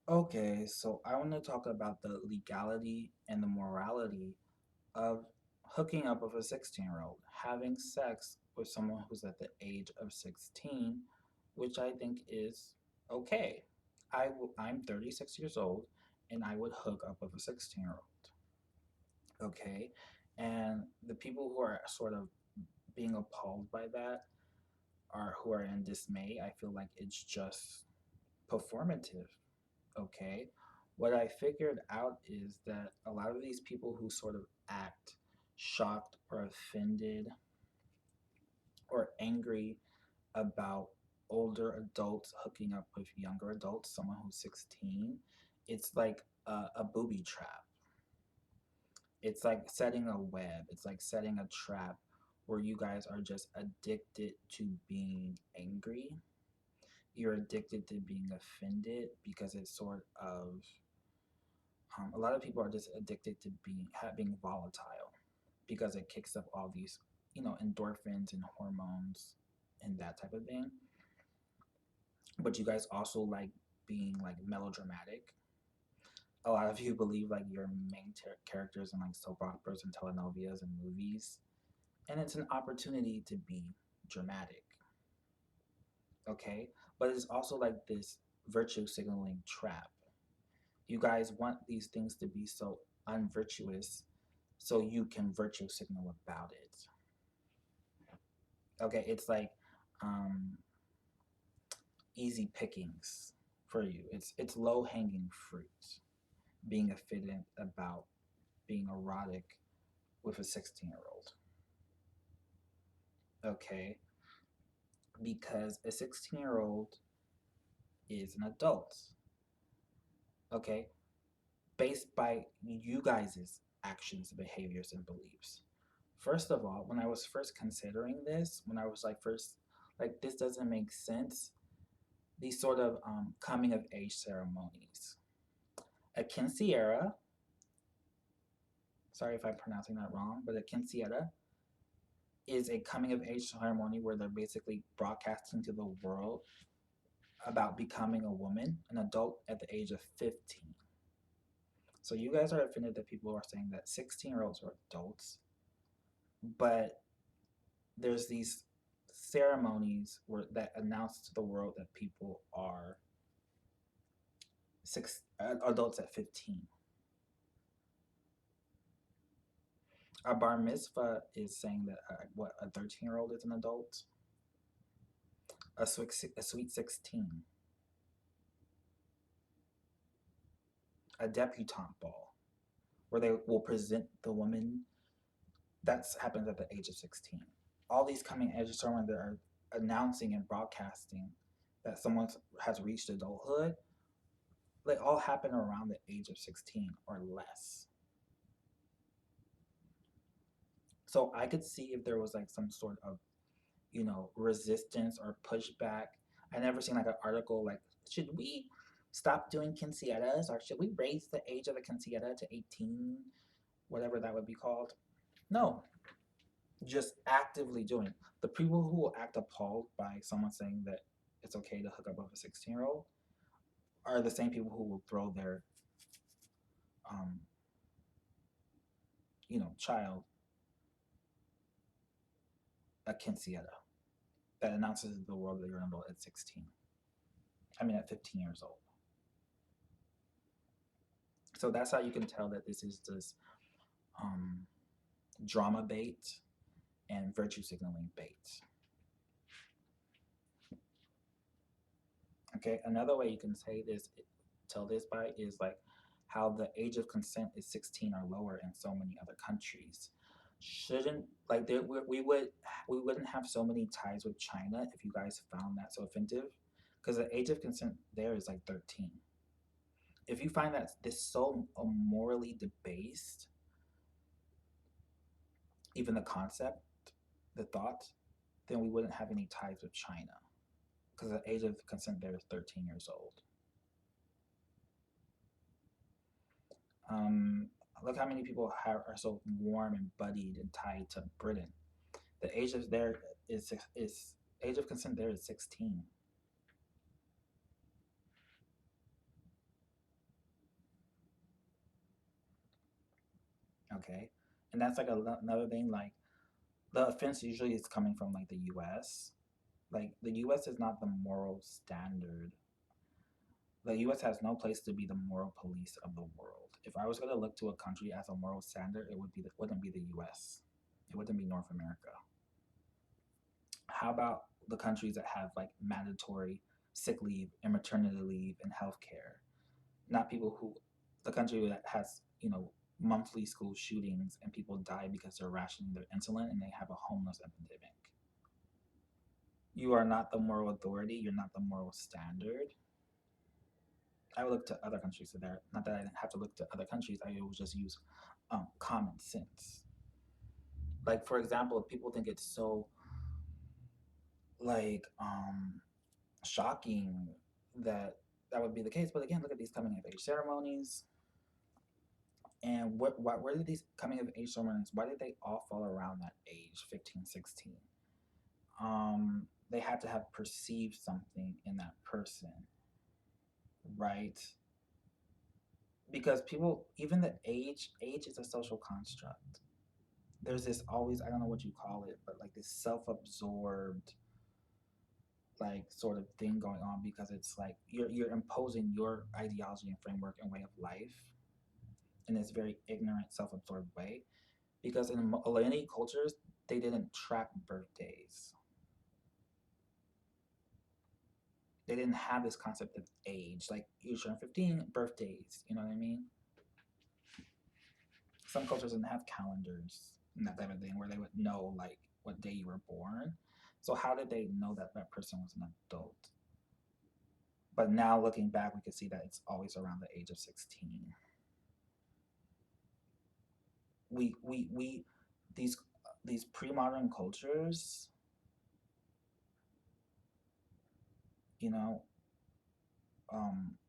Okay, so I want to talk about the legality and the morality of hooking up with a 16-year-old, having sex with someone who's at the age of 16, which I think is okay. I'm 36 years old and I would hook up with a 16-year-old, okay? And the people who are sort of being appalled by that are who are in dismay. I feel like it's just performative, okay? What I figured out is that a lot of these people who sort of act shocked or offended or angry about older adults hooking up with younger adults, someone who's 16, it's like a booby trap. It's like setting a web, it's like setting a trap where you guys are just addicted to being angry. You're addicted to being offended because it's sort of a lot of people are just addicted to being volatile because it kicks up all these endorphins and hormones and that type of thing. But you guys also like being like melodramatic. A lot of you believe like your main characters in like soap operas and telenovelas and movies, and it's an opportunity to be dramatic, okay? But it's also like this virtue signaling trap. You guys want these things to be so unvirtuous so you can virtue signal about it. Okay, it's like um, easy pickings for you. It's low hanging fruit. Being affident about being erotic with a 16-year-old. Okay, because a 16-year-old is an adult. Okay, based by you guys' actions, behaviors, and beliefs. First of all, when I was first considering this, when I was like first like this doesn't make sense. These sort of coming of age ceremonies. A quinceañera, sorry if I'm pronouncing that wrong, but a quinceañera is a coming of age ceremony where they're basically broadcasting to the world about becoming a woman, an adult at the age of 15. So you guys are offended that people are saying that 16-year-olds are adults, but there's these ceremonies that announce to the world that people are adults at 15. A bar mitzvah is saying that what a 13-year-old is an adult. A sweet 16. A debutante ball where they will present the woman. That happens at the age of 16. All these coming edge ceremonies that are announcing and broadcasting that someone has reached adulthood, they all happen around the age of 16 or less. So I could see if there was like some sort of, resistance or pushback. I never seen like an article like, should we stop doing quinceañeras or should we raise the age of the quinceañera to 18, whatever that would be called? No, just actively doing. The people who will act appalled by someone saying that it's okay to hook up with a 16-year-old are the same people who will throw their, um, child a quinceañera that announces to the world that you're an adult at 16. I mean, at 15 years old. So that's how you can tell that this is just um, drama bait and virtue signaling bait. Okay, another way you can tell this by is like how the age of consent is 16 or lower in so many other countries. Shouldn't like there we wouldn't have so many ties with China if you guys found that so offensive, because the age of consent there is like 13. If you find that this so morally debased, even the concept, the thought, then we wouldn't have any ties with China because the age of consent there is 13 years old. Um, Look how many people are so warm and buddied and tied to Britain. The age of there is age of consent there is 16. Okay, and that's like another thing. Like the offense usually is coming from like the U.S. Like the U.S. is not the moral standard. The U.S. has no place to be the moral police of the world. If I was going to look to a country as a moral standard, wouldn't be the U.S. It wouldn't be North America. How about the countries that have like mandatory sick leave and maternity leave and health care? Not people who, the country that has, monthly school shootings and people die because they're rationing their insulin and they have a homeless epidemic. You are not the moral authority. You're not the moral standard. I would look to other countries for that. Not that I didn't have to look to other countries. I would just use common sense. Like for example, if people think it's so like shocking that that would be the case. But again, look at these coming of age ceremonies. And where did these coming of age ceremonies, why did they all fall around that age, 15, 16? They had to have perceived something in that person, right? Because people, even the age is a social construct. There's this always, I don't know what you call it, but like this self-absorbed like sort of thing going on because it's like you're imposing your ideology and framework and way of life in this very ignorant, self-absorbed way. Because in many cultures, they didn't track birthdays. They didn't have this concept of age. Like you turn 15, birthdays. You know what I mean? Some cultures didn't have calendars and that type of thing where they would know like what day you were born. So how did they know that that person was an adult? But now looking back, we can see that it's always around the age of 16. We these these pre-modern cultures, you know,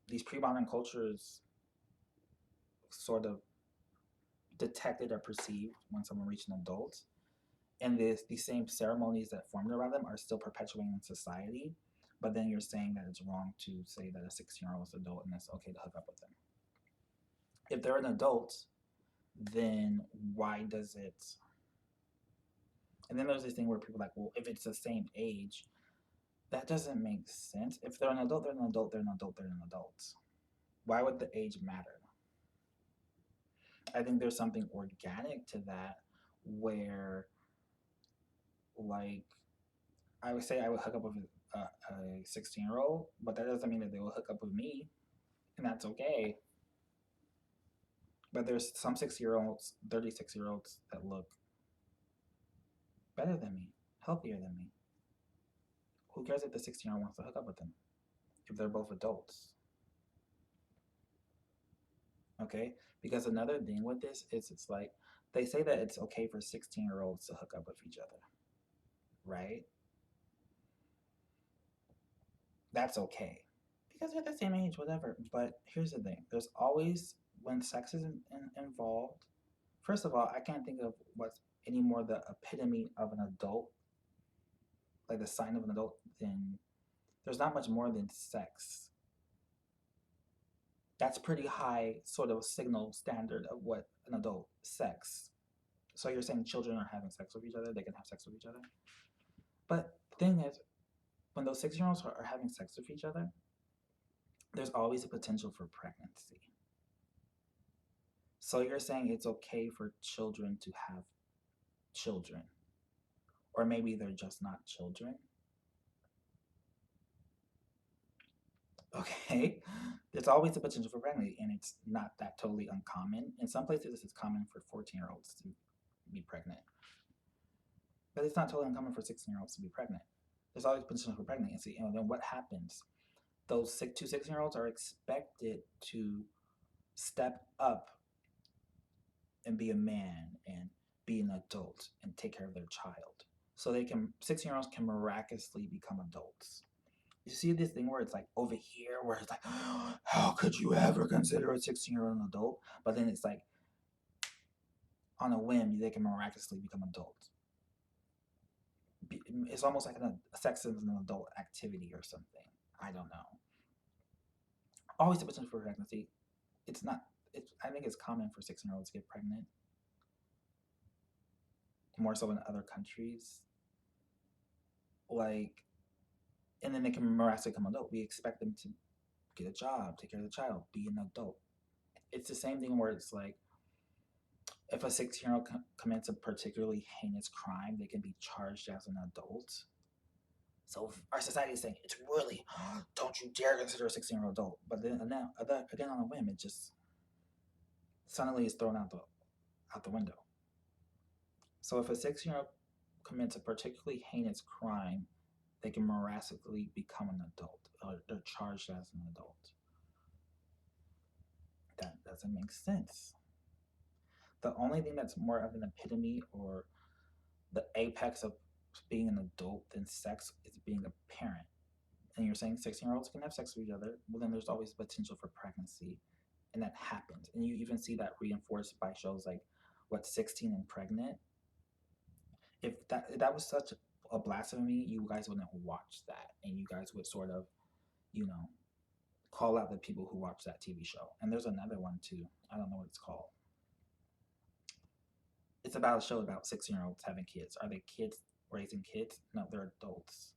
these pre-modern cultures sort of detected or perceived when someone reached an adult, and these same ceremonies that formed around them are still perpetuating in society. But then you're saying that it's wrong to say that a 16-year-old is an adult and it's okay to hook up with them. If they're an adult, then why does it? And then there's this thing where people are like, well, if it's the same age, that doesn't make sense. If they're an adult, they're an adult, they're an adult, they're an adult. Why would the age matter? I think there's something organic to that where, like, I would say I would hook up with a 16-year-old, but that doesn't mean that they will hook up with me, and that's okay. But there's some 60-year-olds, 36-year-olds that look better than me, healthier than me. Who cares if the 16-year-old wants to hook up with them if they're both adults? Okay? Because another thing with this is it's like they say that it's okay for 16-year-olds to hook up with each other, right? That's okay because they're the same age, whatever. But here's the thing: there's always when sex is involved. First of all, I can't think of what's any more the epitome of an adult, like the sign of an adult. Than there's not much more than sex. That's pretty high sort of signal standard of what an adult sex. So you're saying children are having sex with each other, they can have sex with each other. But the thing is, when those 6-year-olds are having sex with each other, there's always a potential for pregnancy. So you're saying it's okay for children to have children, or maybe they're just not children. Okay, there's always a potential for pregnancy, and it's not that totally uncommon. In some places, it's common for 14-year-olds to be pregnant, but it's not totally uncommon for 16-year-olds to be pregnant. There's always potential for pregnancy, and then what happens? Those 6-year-olds are expected to step up and be a man and be an adult and take care of their child. So they can 16-year-olds can miraculously become adults. You see this thing where it's like over here where it's like, how could you ever consider a 16-year-old an adult? But then it's like on a whim they can miraculously become adults. It's almost like sex is an adult activity or something. I don't know. Always the potential for pregnancy. It's not. I think it's common for 16-year-olds to get pregnant. more so in other countries. Like, and then they can miraculously become adult. We expect them to get a job, take care of the child, be an adult. It's the same thing where it's like if a 16-year-old commits a particularly heinous crime, they can be charged as an adult. So our society is saying it's really, don't you dare consider a 16-year-old adult. But then again on a whim, it just suddenly is thrown out the window. So if a 16-year-old commits a particularly heinous crime, they can miraculously become an adult, or they're charged as an adult. That doesn't make sense. The only thing that's more of an epitome or the apex of being an adult than sex is being a parent. And you're saying 16-year-olds can have sex with each other, well, then there's always potential for pregnancy. And that happens. And you even see that reinforced by shows like what 16 and Pregnant. If that was such a blasphemy, you guys wouldn't watch that. And you guys would sort of, you know, call out the people who watch that TV show. And there's another one too. I don't know what it's called. It's about a show about 16-year-olds having kids. Are they kids raising kids? No, they're adults.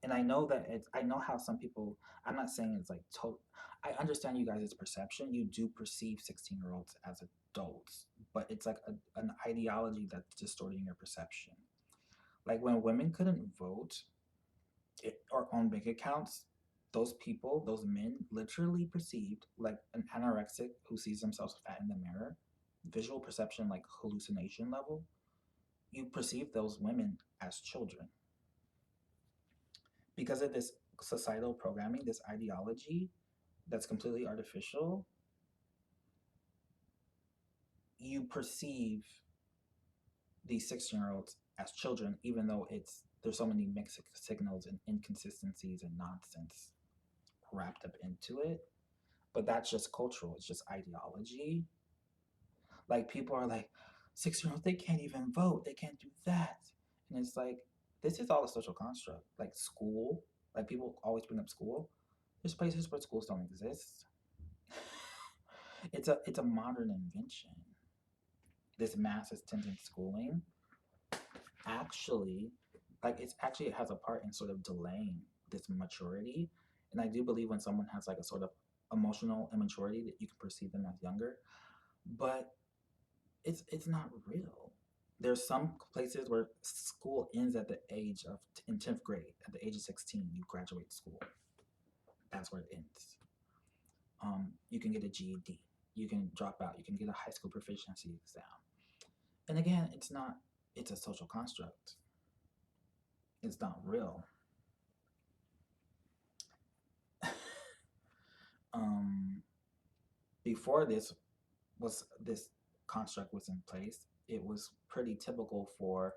And I know that I know how some people, I'm not saying it's like total, I understand you guys' perception. You do perceive 16-year-olds as adults, but it's like an ideology that's distorting your perception. Like when women couldn't vote or own bank accounts, those people, those men, literally perceived like an anorexic who sees themselves fat in the mirror, visual perception, like hallucination level. You perceive those women as children because of this societal programming, this ideology that's completely artificial. You perceive these 16-year-olds as children, even though there's so many mixed signals and inconsistencies and nonsense wrapped up into it. But that's just cultural. It's just ideology. Like people are like, 6-year-olds, they can't even vote. They can't do that. And it's like, this is all a social construct. Like school, like people always bring up school. There's places where schools don't exist. It's a modern invention. This mass attendance schooling actually, like it has a part in sort of delaying this maturity. And I do believe when someone has like a sort of emotional immaturity that you can perceive them as younger, but it's not real. There's some places where school ends at the age of in 10th grade. At the age of 16, you graduate school. That's where it ends. You can get a GED. You can drop out. You can get a high school proficiency exam. And again, it's a social construct. It's not real. um, Before this construct was in place, it was pretty typical for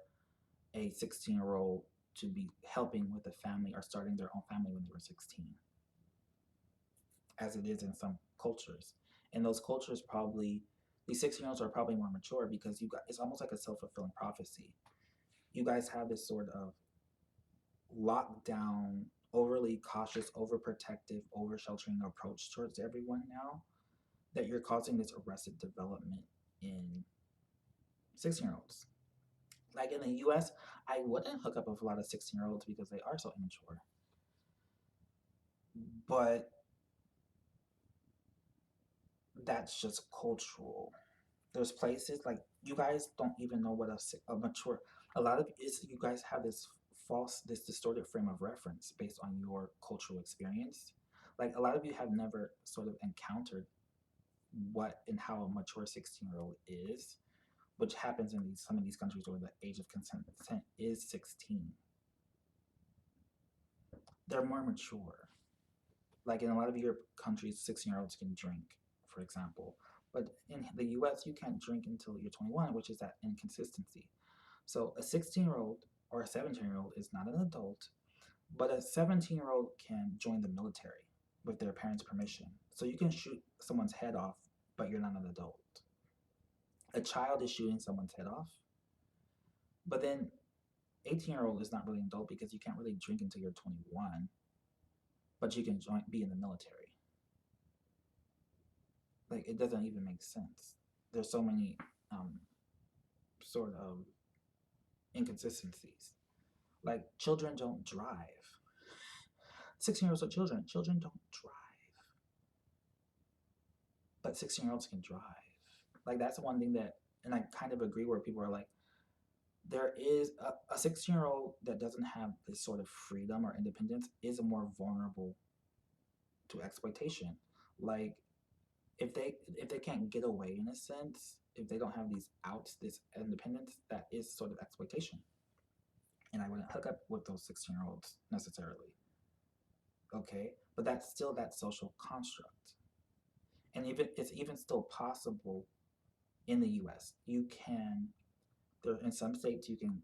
a 16-year-old to be helping with a family or starting their own family when they were 16, as it is in some cultures. And those cultures probably, these 16-year-olds are probably more mature because you got, it's almost like a self-fulfilling prophecy. You guys have this sort of lockdown, overly cautious, overprotective, over sheltering approach towards everyone now that you're causing this arrested development in 16-year-olds. Like in the US, I wouldn't hook up with a lot of 16-year-olds because they are so immature. But that's just cultural. There's places like you guys don't even know what a mature. A lot of is you guys have this distorted frame of reference based on your cultural experience. Like a lot of you have never sort of encountered what and how a mature 16-year-old is, which happens in some of these countries where the age of consent is 16. They're more mature. Like in a lot of Europe countries, 16-year-olds can drink, for example. But in the US, you can't drink until you're 21, which is that inconsistency. So a 16-year-old or a 17-year-old is not an adult, but a 17-year-old can join the military with their parents' permission. So you can shoot someone's head off, but you're not an adult. A child is shooting someone's head off, but then 18-year-old is not really an adult because you can't really drink until you're 21, but you can be in the military. Like it doesn't even make sense. There's so many sort of inconsistencies. Like children don't drive. 16-year-olds are children. Children don't drive, but 16-year-olds can drive. Like that's the one thing that, and I kind of agree where people are like, there is a 16-year-old that doesn't have this sort of freedom or independence is more vulnerable to exploitation. Like if they can't get away in a sense, if they don't have these outs, this independence, that is sort of exploitation. And I wouldn't hook up with those 16-year-olds necessarily. Okay, but that's still that social construct, and even it's even still possible in the U.S. You can there in some states you can,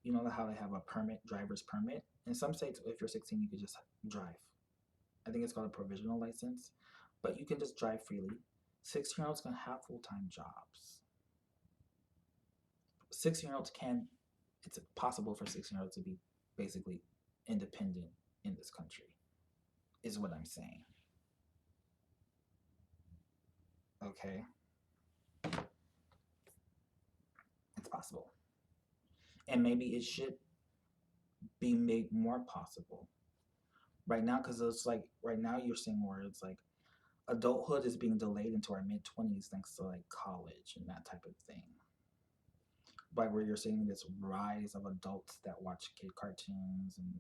you know how they have a permit, driver's permit. In some states, if you're 16, you can just drive. I think it's called a provisional license, but you can just drive freely. 16-year-olds can have full-time jobs. 16-year-olds can. It's possible for 16-year-olds to be basically independent in this country, is what I'm saying. Okay, it's possible, and maybe it should be made more possible right now, because it's like right now you're seeing where it's like adulthood is being delayed into our mid 20s thanks to like college and that type of thing. Like where you're seeing this rise of adults that watch kid cartoons and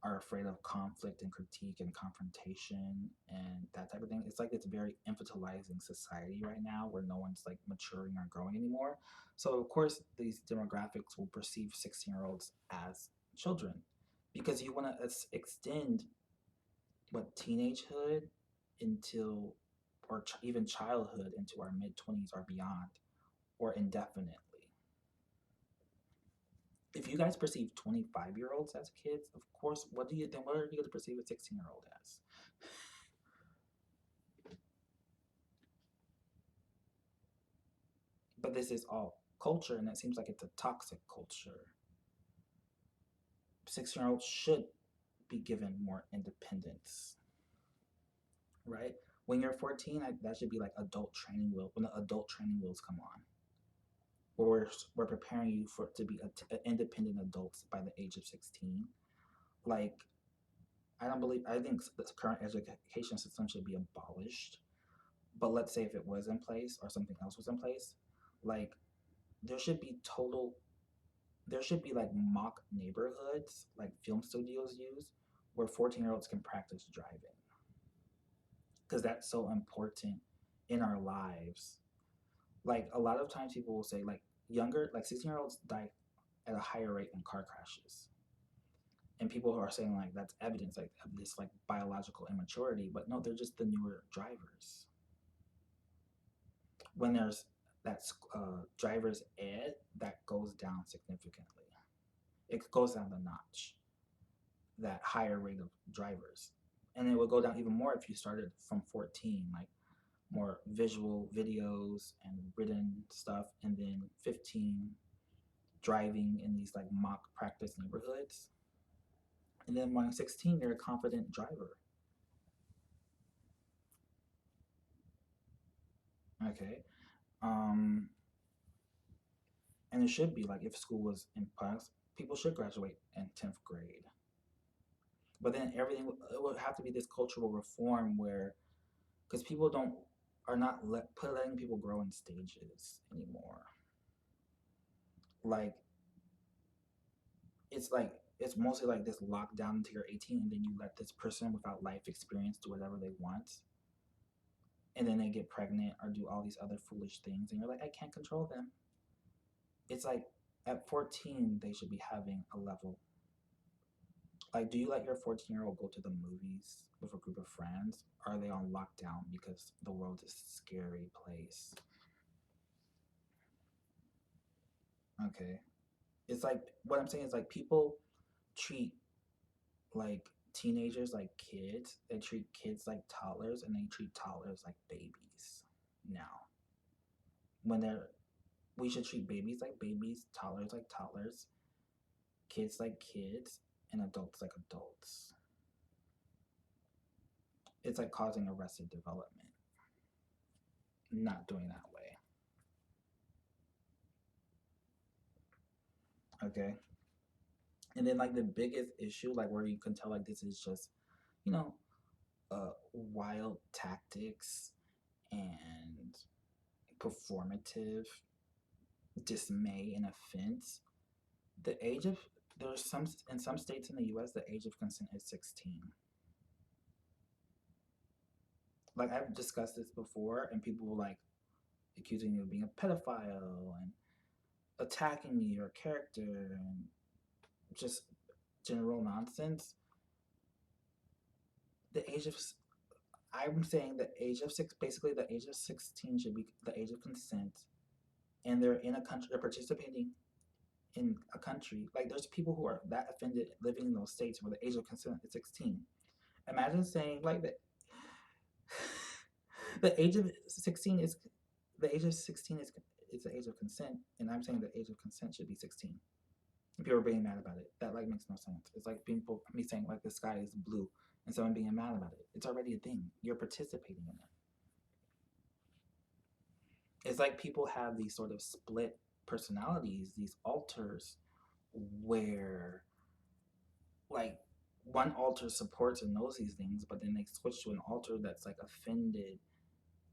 are afraid of conflict and critique and confrontation and that type of thing. It's like it's very infantilizing society right now where no one's like maturing or growing anymore. So of course these demographics will perceive 16-year-olds as children because you want to extend what teenagehood until or even childhood into our mid 20s or beyond or indefinitely. If you guys perceive 25-year-olds as kids, of course, what are you going to perceive a 16-year-old as? But this is all culture, and it seems like it's a toxic culture. 16-year-olds should be given more independence, right? When you're 14, that should be like adult training wheel. When the adult training wheels come on, we're preparing you for to be independent adults by the age of 16. Like I think the current education system should be abolished. But let's say if it was in place or something else was in place, like there should be total, there should be like mock neighborhoods, like film studios use, where 14-year-olds can practice driving. Because that's so important in our lives. Like a lot of times people will say, like younger, like 16-year-olds die at a higher rate in car crashes. And people who are saying like that's evidence like of this like biological immaturity, but no, they're just the newer drivers. When there's that driver's ed, that goes down significantly. It goes down the notch, that higher rate of drivers. And it will go down even more if you started from 14, like more visual videos and written stuff, and then 15 driving in these like mock practice neighborhoods. And then when 16, you're a confident driver. Okay. Um, and it should be like if school was in class, people should graduate in 10th grade. But then everything it would have to be this cultural reform where, because people don't are not letting people grow in stages anymore. Like it's mostly like this lockdown until you're 18, and then you let this person without life experience do whatever they want, and then they get pregnant or do all these other foolish things, and you're like, I can't control them. It's like at 14 they should be having a level. Like, do you let your 14-year-old go to the movies with a group of friends? Or are they on lockdown because the world is a scary place? Okay. It's like, what I'm saying is like people treat like teenagers like kids. They treat kids like toddlers and they treat toddlers like babies now. When we should treat babies like babies, toddlers like toddlers, kids like kids, and adults like adults. It's like causing arrested development. Not doing that way. Okay. And then like the biggest issue, like where you can tell like this is just, you know, wild tactics and performative dismay and offense. The age of there's some in some states in the U.S. the age of consent is 16. Like I've discussed this before, and people were like accusing me of being a pedophile and attacking me or character and just general nonsense. The age of I'm saying the age of six, basically the age of 16 should be the age of consent, and they're in a country, they're participating in a country. Like there's people who are that offended living in those states where the age of consent is 16. Imagine saying like that the age of 16 is the age of 16 is the age of consent, and I'm saying the age of consent should be 16. And people are being mad about it. That like makes no sense. It's like me saying like the sky is blue and someone being mad about it. It's already a thing. You're participating in it. It's like people have these sort of split personalities, these alters, where like one alter supports and knows these things, but then they switch to an alter that's like offended,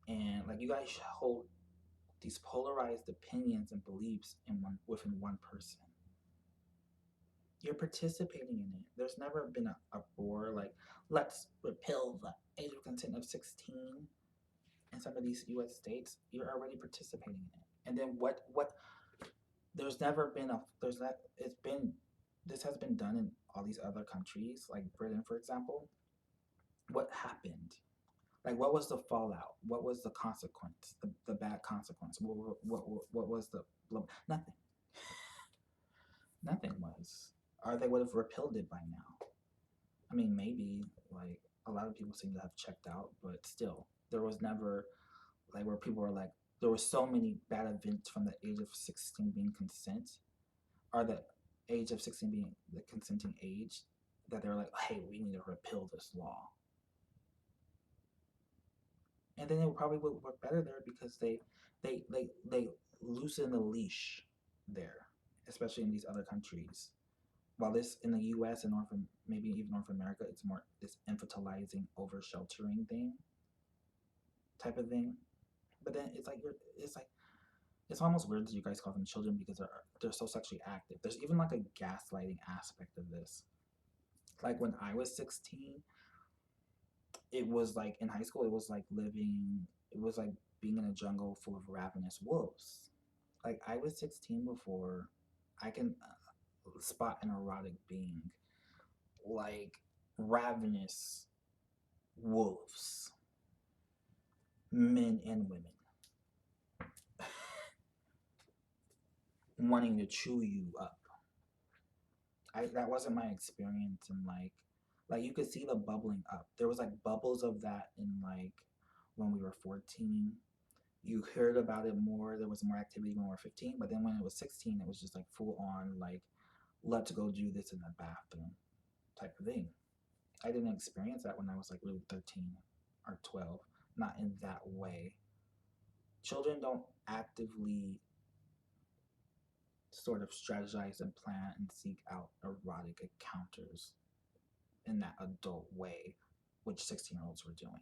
and like you guys hold these polarized opinions and beliefs in one within one person. You're participating in it. There's never been a roar like let's repeal the age of consent of 16 in some of these U.S. states. You're already participating in it. And then what there's never been a there's not it's been this has been done in all these other countries like Britain, for example. What happened? Like what was the fallout? What was the consequence? The bad consequence? What was the nothing? Nothing was. Or they would have repealed it by now. I mean, maybe like a lot of people seem to have checked out, but still, there was never like where people were like, there were so many bad events from the age of 16 being consent, or the age of 16 being the consenting age, that they're like, hey, we need to repeal this law. And then it probably would work better there because they loosen the leash there, especially in these other countries. While this in the U.S. and maybe even North America, it's more this infantilizing, over sheltering thing type of thing. But then it's almost weird that you guys call them children because they're so sexually active. There's even like a gaslighting aspect of this. Like when I was 16, it was like in high school, it was like being in a jungle full of ravenous wolves. Like I was 16 before I can spot an erotic being, like ravenous wolves, men and women, wanting to chew you up. That wasn't my experience, and like you could see the bubbling up. There was like bubbles of that in like when we were 14. You heard about it more. There was more activity when we were 15, but then when it was 16, it was just like full on like let's go do this in the bathroom type of thing. I didn't experience that when I was like really 13 or 12. Not in that way. Children don't actively sort of strategize and plan and seek out erotic encounters in that adult way, which 16-year-olds were doing.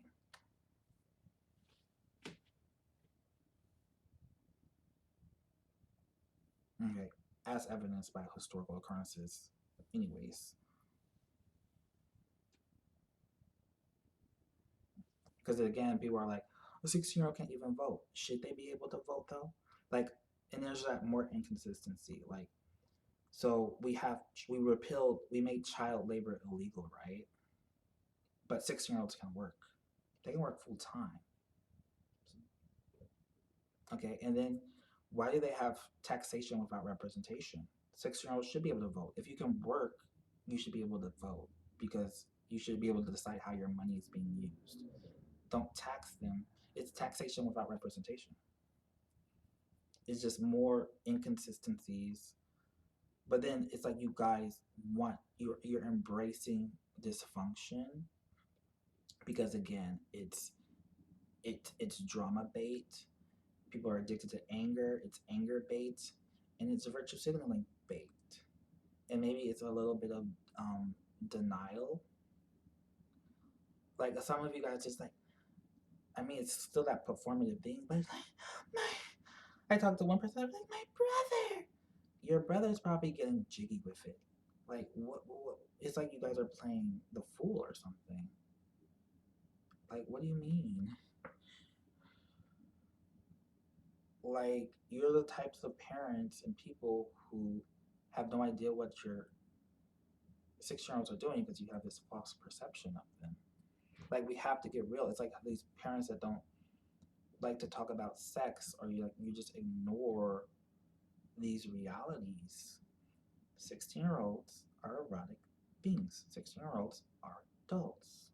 Okay, as evidenced by historical occurrences, anyways. Because again, people are like, a 16-year-old can't even vote. Should they be able to vote though? Like, and there's that more inconsistency. Like, so we made child labor illegal, right? But 16-year-olds can work. They can work full time. Okay, and then why do they have taxation without representation? 16-year-olds should be able to vote. If you can work, you should be able to vote because you should be able to decide how your money is being used. Don't tax them. It's taxation without representation. It's just more inconsistencies. But then it's like you guys you're embracing dysfunction because again, it's drama bait. People are addicted to anger. It's anger bait, and it's virtue signaling bait. and maybe it's a little bit of denial. Like some of you guys just like, I mean, it's still that performative thing, but it's like, my, I talked to one person, I was like, my brother. Your brother's probably getting jiggy with it. Like, what? It's like you guys are playing the fool or something. Like, what do you mean? Like, you're the types of parents and people who have no idea what your 6-year-olds are doing because you have this false perception of them. Like, we have to get real. It's like these parents that don't like to talk about sex, or you just ignore these realities. 16-year-olds are erotic beings. 16-year-olds are adults.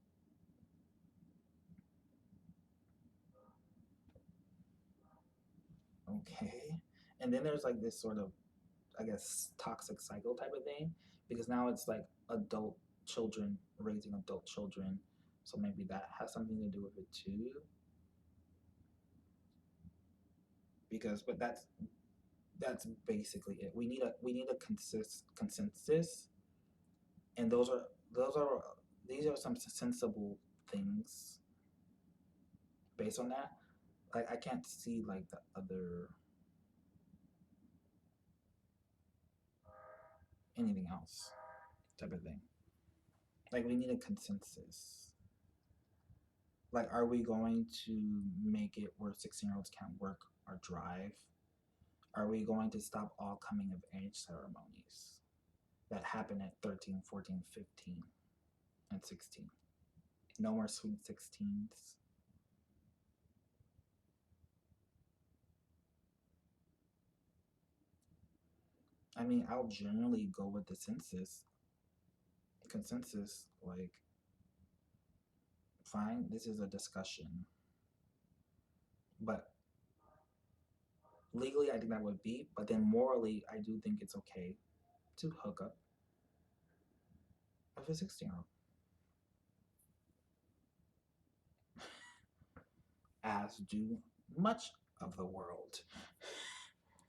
Okay. And then there's like this sort of, I guess, toxic cycle type of thing, because now it's like adult children raising adult children. So maybe that has something to do with it too. Because, but that's basically it. We need a consensus, and those are these are some sensible things based on that. Like I can't see like the other anything else type of thing. Like we need a consensus. Like, are we going to make it where 16-year-olds can't work or drive? Are we going to stop all coming of age ceremonies that happen at 13, 14, 15, and 16? No more sweet 16s. I mean, I'll generally go with the consensus. Like, fine, this is a discussion, but legally, I think that would be. But then morally, I do think it's okay to hook up with a 16-year-old, as do much of the world.